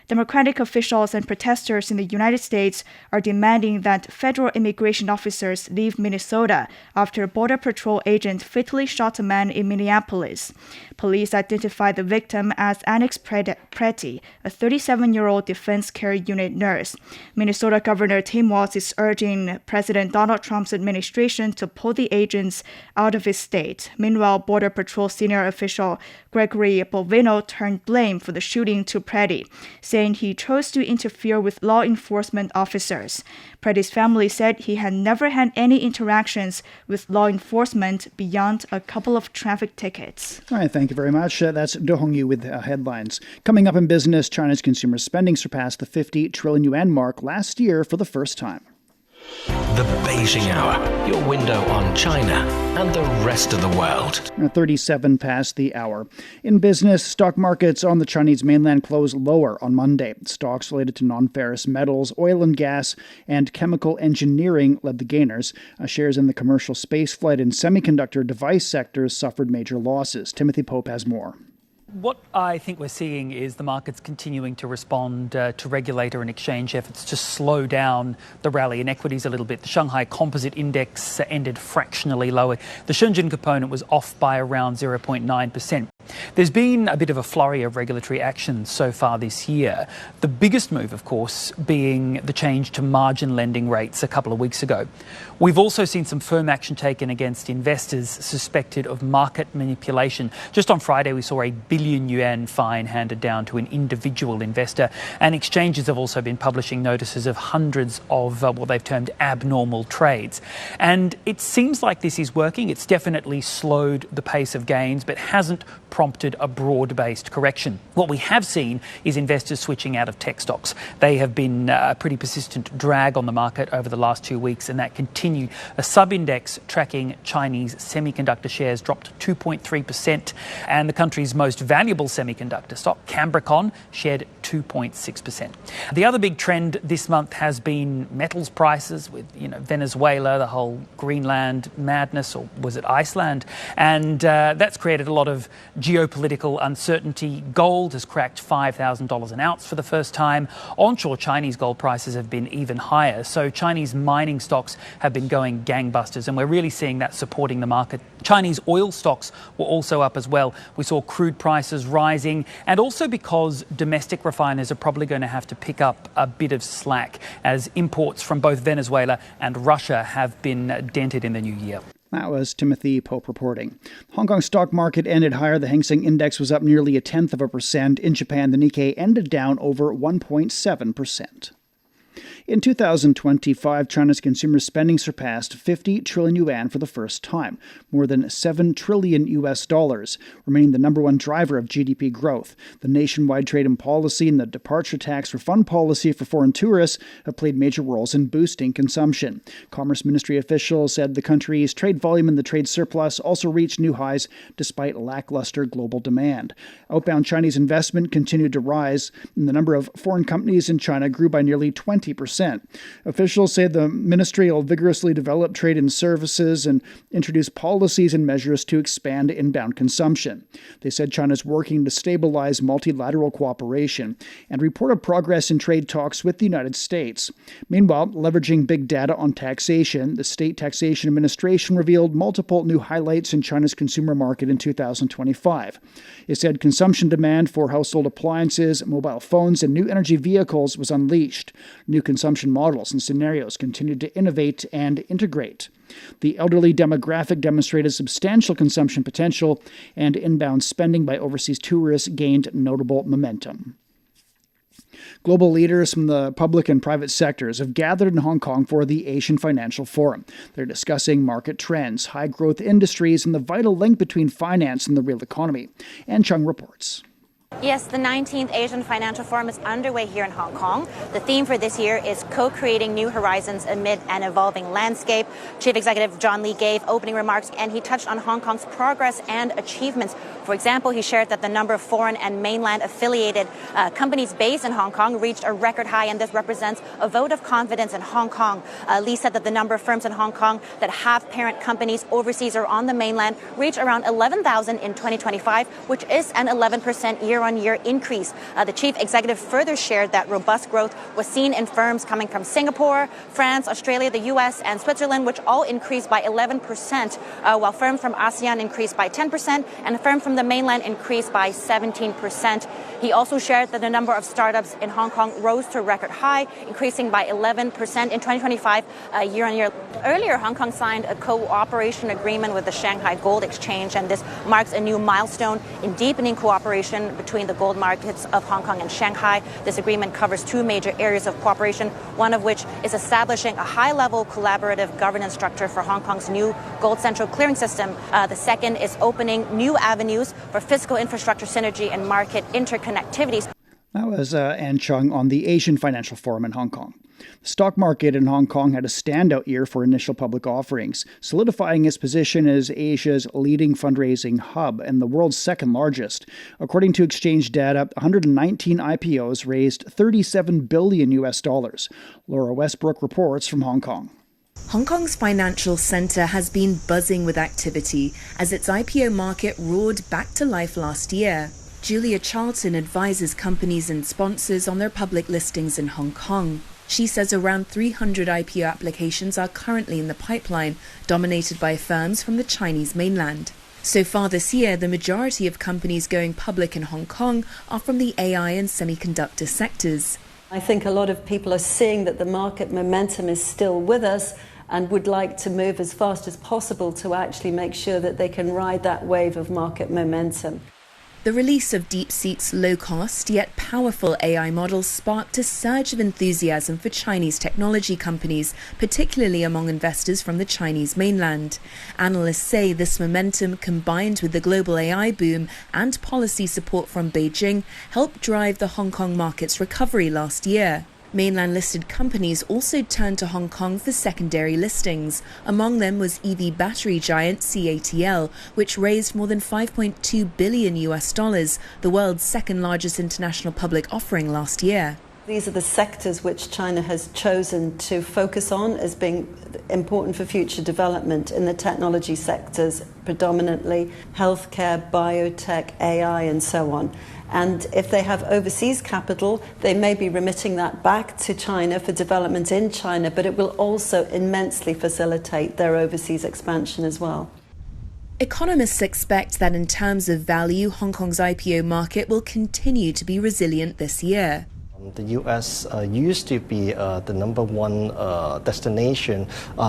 Democratic officials and protesters in the United States are demanding that federal immigration officers leave Minnesota after a Border Patrol agent fatally shot a man in Minneapolis. Police identified the victim as Alex Petteri, a 37-year-old Defense Care Unit nurse. Minnesota Governor Tim Walz is urging President Donald Trump's administration to pull the agents out of his state. Meanwhile, Border Patrol senior official Gregory Bovino turned blame for the shooting to Petteri, saying he chose to interfere with law enforcement officers. Petteri's family said he had never had any interactions with law enforcement beyond a couple of traffic tickets. All right, thank you very much. That's Do Hongyu with headlines. Coming up in business, China's consumer spending surpassed the 50 trillion yuan mark last year for the first time. The Beijing Hour, your window on China and the rest of the world. 37 past the hour. In business, stock markets on the Chinese mainland closed lower on Monday. Stocks related to non-ferrous metals, oil and gas, and chemical engineering led the gainers. Shares in the commercial spaceflight and semiconductor device sectors suffered major losses. Timothy Pope has more. What I think we're seeing is the markets continuing to respond to regulator and exchange efforts to slow down the rally in equities a little bit. The Shanghai Composite Index ended fractionally lower. The Shenzhen component was off by around 0.9%. There's been a bit of a flurry of regulatory action so far this year. The biggest move, of course, being the change to margin lending rates a couple of weeks ago. We've also seen some firm action taken against investors suspected of market manipulation. Just on Friday, we saw a billion yuan fine handed down to an individual investor, and exchanges have also been publishing notices of hundreds of what they've termed abnormal trades. And it seems like this is working. It's definitely slowed the pace of gains, but hasn't prompted a broad-based correction. What we have seen is investors switching out of tech stocks. They have been a pretty persistent drag on the market over the last 2 weeks, and that continued. A sub-index tracking Chinese semiconductor shares dropped 2.3%, and the country's most valuable semiconductor stock, Cambricon, shared 2.6%. The other big trend this month has been metals prices with, Venezuela, the whole Greenland madness, or was it Iceland? And that's created a lot of geopolitical uncertainty. Gold has cracked $5,000 an ounce for the first time. Onshore Chinese gold prices have been even higher. So Chinese mining stocks have been going gangbusters, and we're really seeing that supporting the market. Chinese oil stocks were also up as well. We saw crude prices rising, and also because domestic refiners are probably going to have to pick up a bit of slack as imports from both Venezuela and Russia have been dented in the new year. That was Timothy Pope reporting. Hong Kong stock market ended higher. The Hang Seng Index was up nearly 0.1%. In Japan, the Nikkei ended down over 1.7%. In 2025, China's consumer spending surpassed 50 trillion yuan for the first time, more than $7 trillion, remaining the number one driver of GDP growth. The nationwide trade and policy and the departure tax refund policy for foreign tourists have played major roles in boosting consumption. Commerce Ministry officials said the country's trade volume and the trade surplus also reached new highs despite lackluster global demand. Outbound Chinese investment continued to rise, and the number of foreign companies in China grew by nearly 20% 20%. Officials say the ministry will vigorously develop trade and services and introduce policies and measures to expand inbound consumption. They said China is working to stabilize multilateral cooperation and reported progress in trade talks with the United States. Meanwhile, leveraging big data on taxation, the State Taxation Administration revealed multiple new highlights in China's consumer market in 2025. It said consumption demand for household appliances, mobile phones, and new energy vehicles was unleashed. New consumption models and scenarios continued to innovate and integrate. The elderly demographic demonstrated substantial consumption potential, and inbound spending by overseas tourists gained notable momentum. Global leaders from the public and private sectors have gathered in Hong Kong for the Asian Financial Forum. They're discussing market trends, high-growth industries, and the vital link between finance and the real economy. Ann Chung reports. Yes, the 19th Asian Financial Forum is underway here in Hong Kong. The theme for this year is co-creating new horizons amid an evolving landscape. Chief Executive John Lee gave opening remarks, and he touched on Hong Kong's progress and achievements. For example, he shared that the number of foreign and mainland affiliated companies based in Hong Kong reached a record high, and this represents a vote of confidence in Hong Kong. Lee said that the number of firms in Hong Kong that have parent companies overseas or on the mainland reached around 11,000 in 2025, which is an 11% year-on-year increase. The chief executive further shared that robust growth was seen in firms coming from Singapore, France, Australia, the US, and Switzerland, which all increased by 11%, while firms from ASEAN increased by 10%, and firms from the mainland increased by 17%. He also shared that the number of startups in Hong Kong rose to a record high, increasing by 11% in 2025 year-on-year. Earlier, Hong Kong signed a cooperation agreement with the Shanghai Gold Exchange, and this marks a new milestone in deepening cooperation between the gold markets of Hong Kong and Shanghai. This agreement covers two major areas of cooperation, one of which is establishing a high-level collaborative governance structure for Hong Kong's new gold central clearing system. The second is opening new avenues for physical infrastructure synergy and market interconnectivity. That was Ann Chung on the Asian Financial Forum in Hong Kong. The stock market in Hong Kong had a standout year for initial public offerings, solidifying its position as Asia's leading fundraising hub and the world's second largest. According to exchange data, 119 IPOs raised $37 billion US. Laura Westbrook reports from Hong Kong. Hong Kong's financial centre has been buzzing with activity as its IPO market roared back to life last year. Julia Charlton advises companies and sponsors on their public listings in Hong Kong. She says around 300 IPO applications are currently in the pipeline, dominated by firms from the Chinese mainland. So far this year, the majority of companies going public in Hong Kong are from the AI and semiconductor sectors. I think a lot of people are seeing that the market momentum is still with us and would like to move as fast as possible to actually make sure that they can ride that wave of market momentum. The release of DeepSeek's low-cost yet powerful AI models sparked a surge of enthusiasm for Chinese technology companies, particularly among investors from the Chinese mainland. Analysts say this momentum, combined with the global AI boom and policy support from Beijing, helped drive the Hong Kong market's recovery last year. Mainland-listed companies also turned to Hong Kong for secondary listings. Among them was EV battery giant CATL, which raised more than $5.2 billion US, the world's second largest international public offering last year. These are the sectors which China has chosen to focus on as being important for future development in the technology sectors, predominantly healthcare, biotech, AI, and so on. And if they have overseas capital, they may be remitting that back to China for development in China, but it will also immensely facilitate their overseas expansion as well. Economists expect that in terms of value, Hong Kong's IPO market will continue to be resilient this year. The U.S. Used to be the number one destination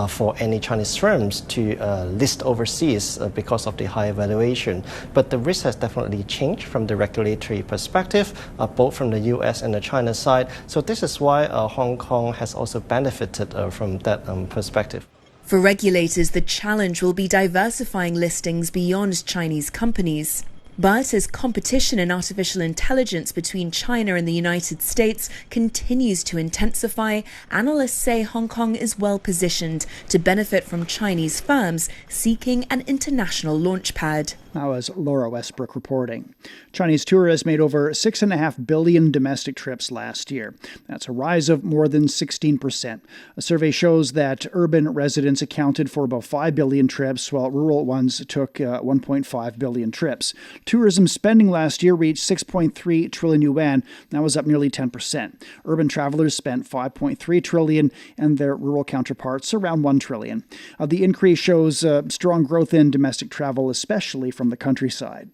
for any Chinese firms to list overseas because of the high valuation. But the risk has definitely changed from the regulatory perspective, both from the U.S. and the China side. So this is why Hong Kong has also benefited from that perspective. For regulators, the challenge will be diversifying listings beyond Chinese companies. But as competition in artificial intelligence between China and the United States continues to intensify, analysts say Hong Kong is well positioned to benefit from Chinese firms seeking an international launchpad. Now, as Laura Westbrook reporting. Chinese tourists made over 6.5 billion domestic trips last year. That's a rise of more than 16%. A survey shows that urban residents accounted for about 5 billion trips, while rural ones took 1.5 billion trips. Tourism spending last year reached 6.3 trillion yuan. That was up nearly 10%. Urban travelers spent 5.3 trillion, and their rural counterparts around 1 trillion. The increase shows strong growth in domestic travel, especially from the countryside.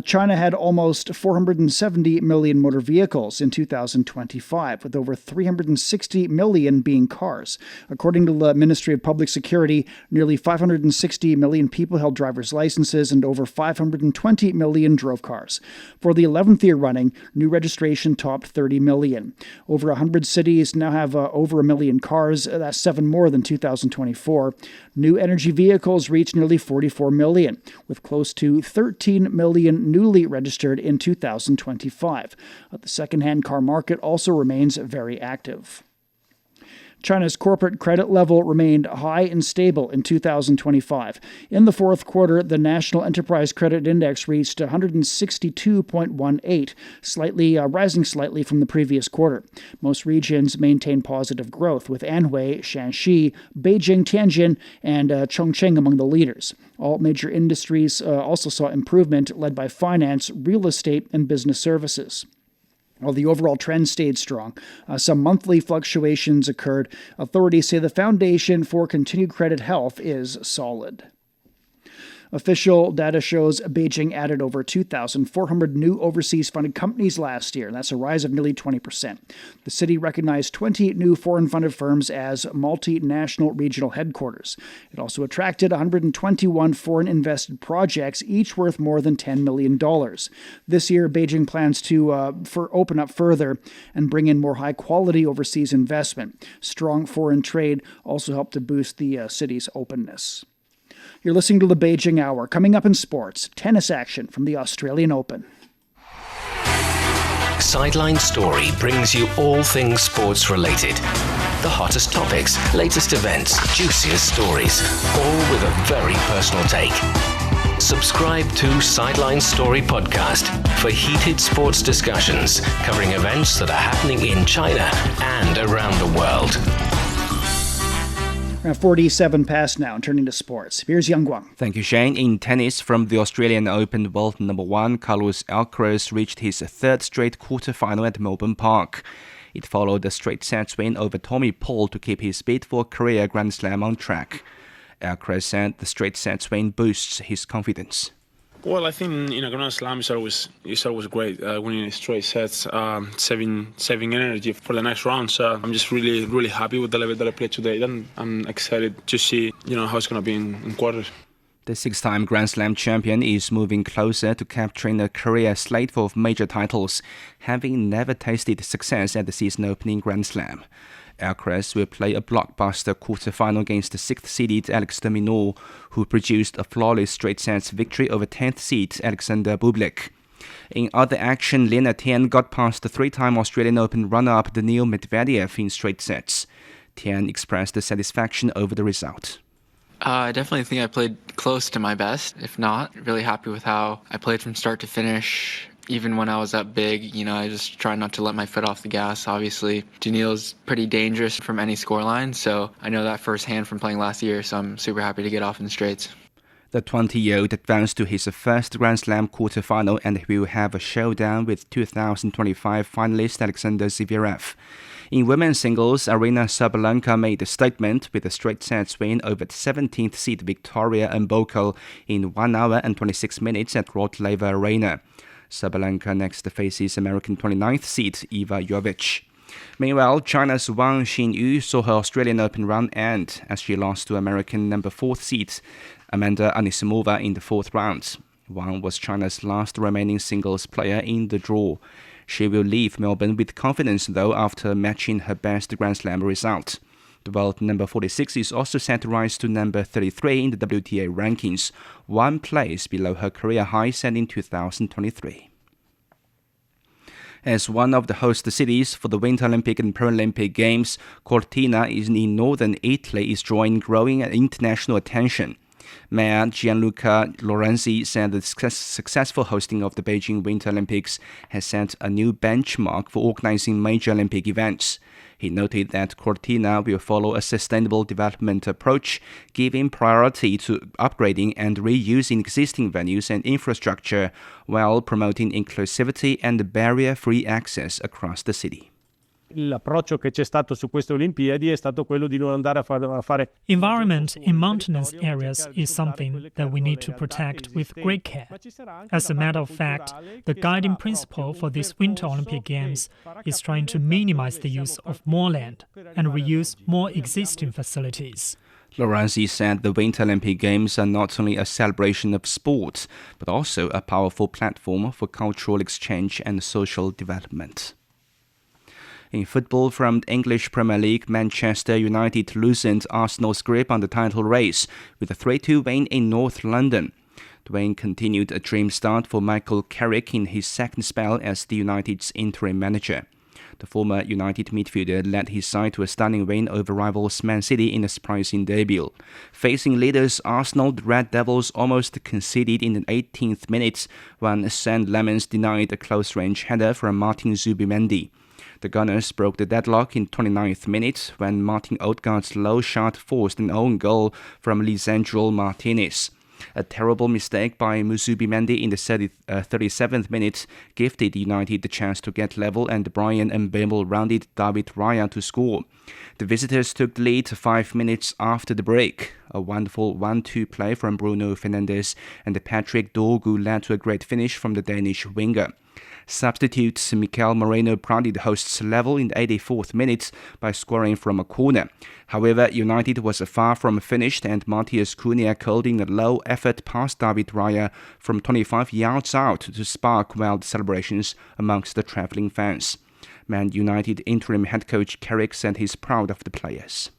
China had almost 470 million motor vehicles in 2025, with over 360 million being cars. According to the Ministry of Public Security, nearly 560 million people held driver's licenses and over 520 million drove cars. For the 11th year running, new registration topped 30 million. Over 100 cities now have over a million cars. That's 7 more than 2024. New energy vehicles reached nearly 44 million, with close to 13 million newly registered in 2025. The second-hand car market also remains very active. China's corporate credit level remained high and stable in 2025. In the fourth quarter, the National Enterprise Credit Index reached 162.18, rising slightly from the previous quarter. Most regions maintained positive growth, with Anhui, Shanxi, Beijing, Tianjin, and Chongqing among the leaders. All major industries also saw improvement, led by finance, real estate, and business services. While the overall trend stayed strong, some monthly fluctuations occurred. Authorities say the foundation for continued credit health is solid. Official data shows Beijing added over 2,400 new overseas-funded companies last year. That's a rise of nearly 20%. The city recognized 20 new foreign-funded firms as multinational regional headquarters. It also attracted 121 foreign-invested projects, each worth more than $10 million. This year, Beijing plans to open up further and bring in more high-quality overseas investment. Strong foreign trade also helped to boost the city's openness. You're listening to the Beijing Hour. Coming up in sports, tennis action from the Australian Open. Sideline Story brings you all things sports related. The hottest topics, latest events, juiciest stories, all with a very personal take. Subscribe to Sideline Story Podcast for heated sports discussions covering events that are happening in China and around the world. 47 past now, turning to sports. Here's Yang Guang. Thank you, Shane. In tennis, from the Australian Open world number 1, Carlos Alcaraz reached his third straight quarterfinal at Melbourne Park. It followed a straight sets win over Tommy Paul to keep his bid for a career Grand Slam on track. Alcaraz said the straight sets win boosts his confidence. Well, I think in a Grand Slam it's always great winning straight sets, saving energy for the next round. So I'm just really happy with the level that I played today, and I'm excited to see how it's going to be in quarters. The 6-time Grand Slam champion is moving closer to capturing a career slate of major titles, having never tasted success at the season-opening Grand Slam. Alcaraz will play a blockbuster quarterfinal against the 6th-seeded Alex de Minaur, who produced a flawless straight-sets victory over 10th-seed Alexander Bublik. In other action, Lin Tian got past the 3-time Australian Open runner-up Daniil Medvedev in straight sets. Tian expressed satisfaction over the result. I definitely think I played close to my best. If not, really happy with how I played from start to finish. Even when I was up big, I just try not to let my foot off the gas. Obviously, Daniil's pretty dangerous from any scoreline, so I know that firsthand from playing last year, so I'm super happy to get off in the straights. The 20-year-old advanced to his first Grand Slam quarterfinal and will have a showdown with 2025 finalist Alexander Zverev. In women's singles, Aryna Sabalenka made a statement with a straight sets win over 17th seed Victoria Mboko in 1 hour and 26 minutes at Rod Laver Arena. Sabalenka next faces American 29th seed Eva Jovic. Meanwhile, China's Wang Xinyu saw her Australian Open run end as she lost to American number 4th seed Amanda Anisimova in the 4th round. Wang was China's last remaining singles player in the draw. She will leave Melbourne with confidence, though, after matching her best Grand Slam result. The world number 46 is also set to rise to number 33 in the WTA rankings, one place below her career high set in 2023. As one of the host cities for the Winter Olympic and Paralympic Games, Cortina in northern Italy is drawing growing international attention. Mayor Gianluca Lorenzi said the successful hosting of the Beijing Winter Olympics has set a new benchmark for organizing major Olympic events. He noted that Cortina will follow a sustainable development approach, giving priority to upgrading and reusing existing venues and infrastructure while promoting inclusivity and barrier-free access across the city. L'approccio che c'è stato su queste Olimpiadi è stato quello di non andare a fare. Environment in mountainous areas is something that we need to protect with great care. As a matter of fact, the guiding principle for these Winter Olympic Games is trying to minimize the use of more land and reuse more existing facilities. Lorenzi said the Winter Olympic Games are not only a celebration of sports, but also a powerful platform for cultural exchange and social development. In football from the English Premier League, Manchester United loosened Arsenal's grip on the title race with a 3-2 win in North London. The win continued a dream start for Michael Carrick in his second spell as the United's interim manager. The former United midfielder led his side to a stunning win over rivals Man City in a surprising debut. Facing leaders Arsenal, the Red Devils almost conceded in the 18th minute when St. Lemons denied a close-range header from Martin Zubimendi. The Gunners broke the deadlock in 29th minute when Martin Odegaard's low shot forced an own goal from Lisandro Martinez. A terrible mistake by Zubimendi in the 37th minute gifted United the chance to get level, and Brian Mbeumo rounded David Raya to score. The visitors took the lead 5 minutes after the break. A wonderful 1-2 play from Bruno Fernandes and Patrick Dorgu led to a great finish from the Danish winger. Substitute Mikel Moreno prodded the hosts level in the 84th minute by scoring from a corner. However, United was far from finished, and Matthias Cunha called in a low-effort pass David Raya from 25 yards out to spark wild celebrations amongst the travelling fans. Man United interim head coach Carrick said he's proud of the players.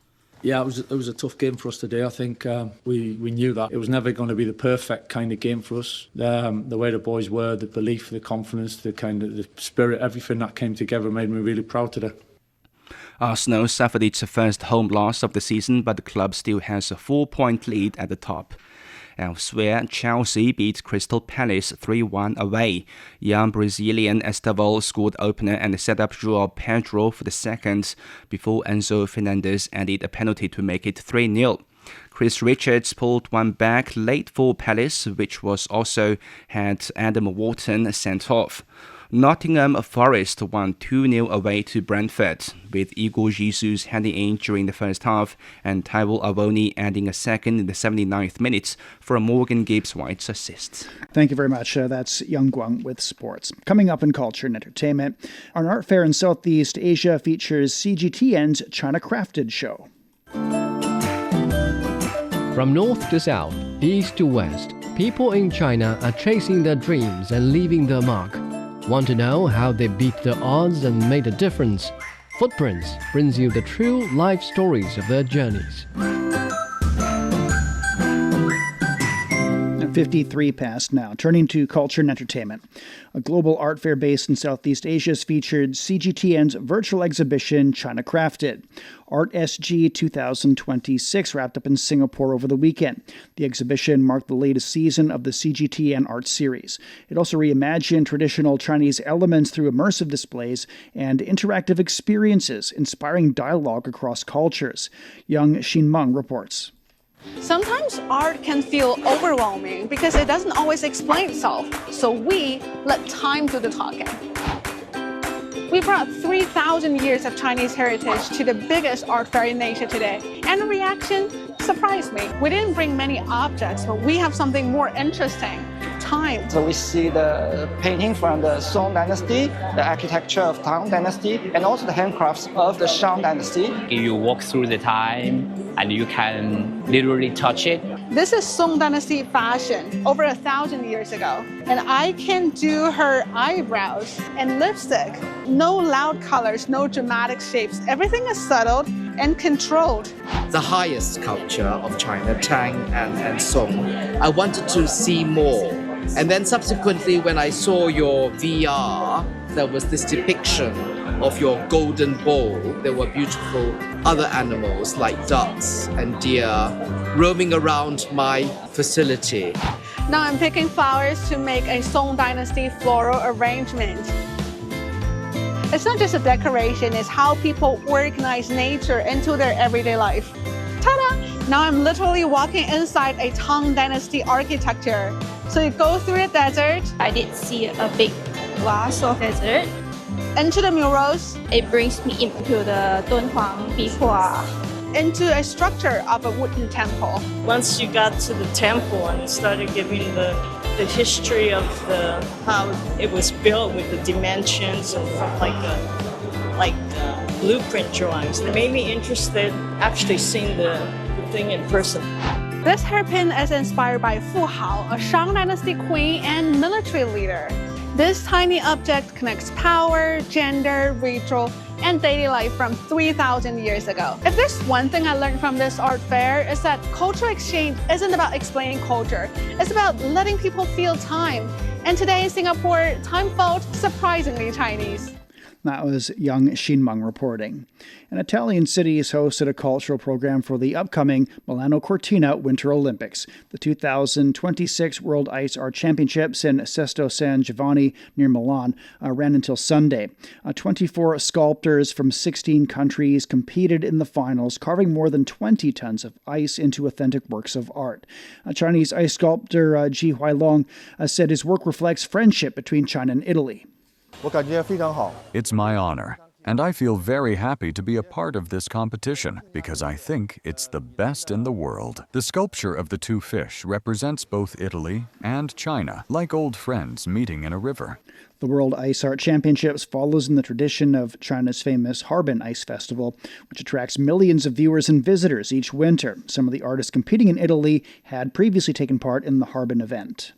Yeah, it was a tough game for us today. I think we knew that. It was never going to be the perfect kind of game for us. The way the boys were, the belief, the confidence, the spirit, everything that came together made me really proud today. Arsenal suffered its first home loss of the season, but the club still has a 4-point lead at the top. Elsewhere, Chelsea beat Crystal Palace 3-1 away. Young Brazilian Estevão scored opener and set up João Pedro for the second before Enzo Fernandez added a penalty to make it 3-0. Chris Richards pulled one back late for Palace, which was also had Adam Wharton sent off. Nottingham Forest won 2-0 away to Brentford, with Igor Jesus heading in during the first half and Taiwo Awoniyi adding a second in the 79th minute for a Morgan Gibbs-White's assist. Thank you very much. That's Young Guang with sports. Coming up in culture and entertainment, an art fair in Southeast Asia features CGTN's China Crafted show. From north to south, east to west, people in China are chasing their dreams and leaving their mark. Want to know how they beat the odds and made a difference? Footprints brings you the true life stories of their journeys. 53 past now. Turning to culture and entertainment. A global art fair based in Southeast Asia has featured CGTN's virtual exhibition, China Crafted. Art SG 2026 wrapped up in Singapore over the weekend. The exhibition marked the latest season of the CGTN art series. It also reimagined traditional Chinese elements through immersive displays and interactive experiences, inspiring dialogue across cultures. Young Xinmeng reports. Sometimes art can feel overwhelming because it doesn't always explain itself, so we let time do the talking. We brought 3,000 years of Chinese heritage to the biggest art fair in Asia today, and the reaction surprised me. We didn't bring many objects, but we have something more interesting. Time. So we see the painting from the Song Dynasty, the architecture of Tang Dynasty, and also the handcrafts of the Shang Dynasty. You walk through the time and you can literally touch it. This is Song Dynasty fashion over 1,000 years ago. And I can do her eyebrows and lipstick. No loud colors, no dramatic shapes. Everything is subtle. and controlled. The highest sculpture of China, Tang and Song. I wanted to see more. And then subsequently, when I saw your VR, there was this depiction of your golden ball. There were beautiful other animals like ducks and deer roaming around my facility. Now I'm picking flowers to make a Song Dynasty floral arrangement. It's not just a decoration, it's how people organize nature into their everyday life. Ta-da! Now I'm literally walking inside a Tang Dynasty architecture. So you go through the desert. I did see a big glass of desert. Into the murals. It brings me into the Dunhuang Bihua. Into a structure of a wooden temple. Once you got to the temple and started giving the history of how it was built with the dimensions and from like blueprint drawings, it made me interested actually seeing the thing in person. This hairpin is inspired by Fu Hao, a Shang Dynasty queen and military leader. This tiny object connects power, gender, ritual, and daily life from 3,000 years ago. If there's one thing I learned from this art fair, is that cultural exchange isn't about explaining culture. It's about letting people feel time. And today in Singapore, time felt surprisingly Chinese. That was Young Xinmeng reporting. An Italian city has hosted a cultural program for the upcoming Milano Cortina Winter Olympics. The 2026 World Ice Art Championships in Sesto San Giovanni near Milan ran until Sunday. 24 sculptors from 16 countries competed in the finals, carving more than 20 tons of ice into authentic works of art. Chinese ice sculptor Ji Huailong said his work reflects friendship between China and Italy. It's my honor, and I feel very happy to be a part of this competition because I think it's the best in the world. The sculpture of the two fish represents both Italy and China, like old friends meeting in a river. The World Ice Art Championships follows in the tradition of China's famous Harbin Ice Festival, which attracts millions of viewers and visitors each winter. Some of the artists competing in Italy had previously taken part in the Harbin event.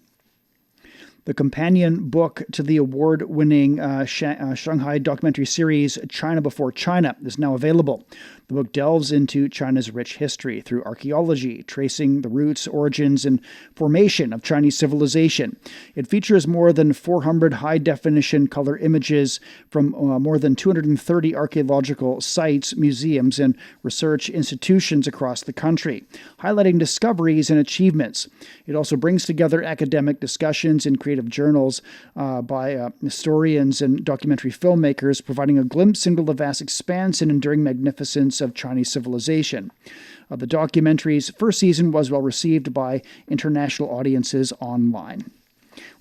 The companion book to the award-winning Shanghai documentary series China Before China is now available. The book delves into China's rich history through archaeology, tracing the roots, origins, and formation of Chinese civilization. It features more than 400 high-definition color images from more than 230 archaeological sites, museums, and research institutions across the country, highlighting discoveries and achievements. It also brings together academic discussions in creative journals by historians and documentary filmmakers, providing a glimpse into the vast expanse and enduring magnificence of Chinese civilization. The documentary's first season was well received by international audiences online.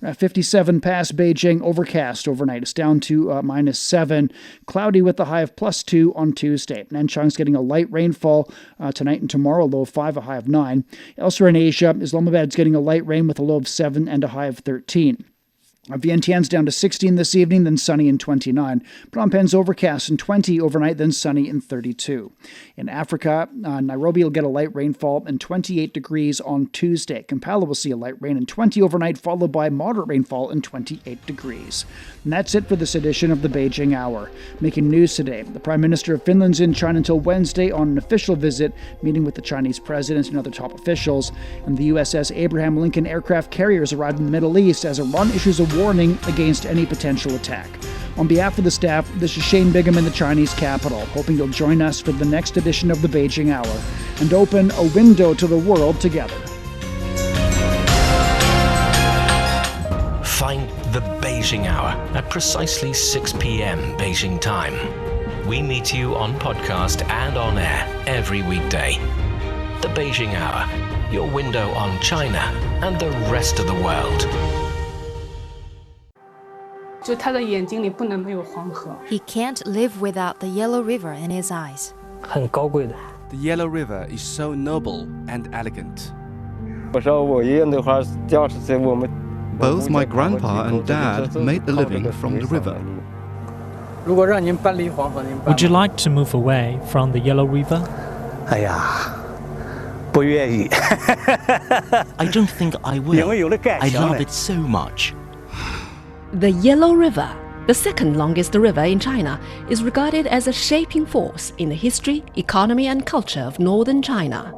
57 past Beijing, overcast overnight. It's down to -7. Cloudy with a high of +2 on Tuesday. Nanchang's getting a light rainfall tonight and tomorrow, a low of 5, a high of 9. Elsewhere in Asia, Islamabad's getting a light rain with a low of 7 and a high of 13. Vientiane's down to 16 this evening, then sunny and 29. Phnom Penh's overcast and 20 overnight, then sunny and 32. In Africa, Nairobi will get a light rainfall and 28 degrees on Tuesday. Kampala will see a light rain and 20 overnight, followed by moderate rainfall and 28 degrees. And that's it for this edition of the Beijing Hour. Making news today, the Prime Minister of Finland's in China until Wednesday on an official visit, meeting with the Chinese president and other top officials. And the USS Abraham Lincoln aircraft carriers arrived in the Middle East as Iran issues a warning against any potential attack. On behalf of the staff, this is Shane Bigham in the Chinese capital, hoping you'll join us for the next edition of the Beijing Hour and open a window to the world together. Find the Beijing Hour at precisely 6 p.m. Beijing time. We meet you on podcast and on air every weekday. The Beijing Hour, your window on China and the rest of the world. He can't live without the Yellow River in his eyes. The Yellow River is so noble and elegant. Both my grandpa and dad made a living from the river. Would you like to move away from the Yellow River? I don't think I will. I love it so much. The Yellow River, The second longest river in China is regarded as a shaping force in the history, economy and culture of northern China.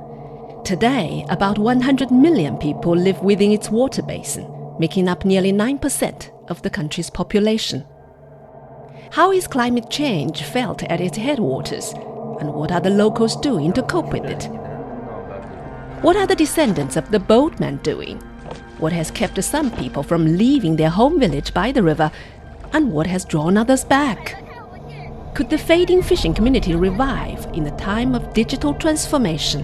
Today, about 100 million people live within its water basin, making up nearly 9% of the country's population. How is climate change felt at its headwaters, and what are the locals doing to cope with it? What are the descendants of the boatmen doing? What has kept some people from leaving their home village by the river, and what has drawn others back? Could the fading fishing community revive in a time of digital transformation?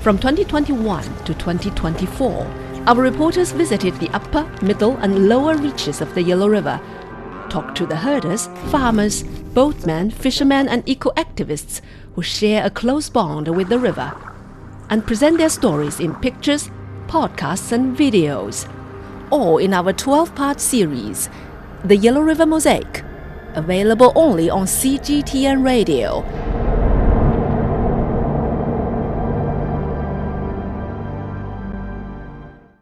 From 2021 to 2024, our reporters visited the upper, middle and lower reaches of the Yellow River, talked to the herders, farmers, boatmen, fishermen and eco-activists who share a close bond with the river, and present their stories in pictures, podcasts and videos, all in our 12-part series, The Yellow River Mosaic, available only on CGTN Radio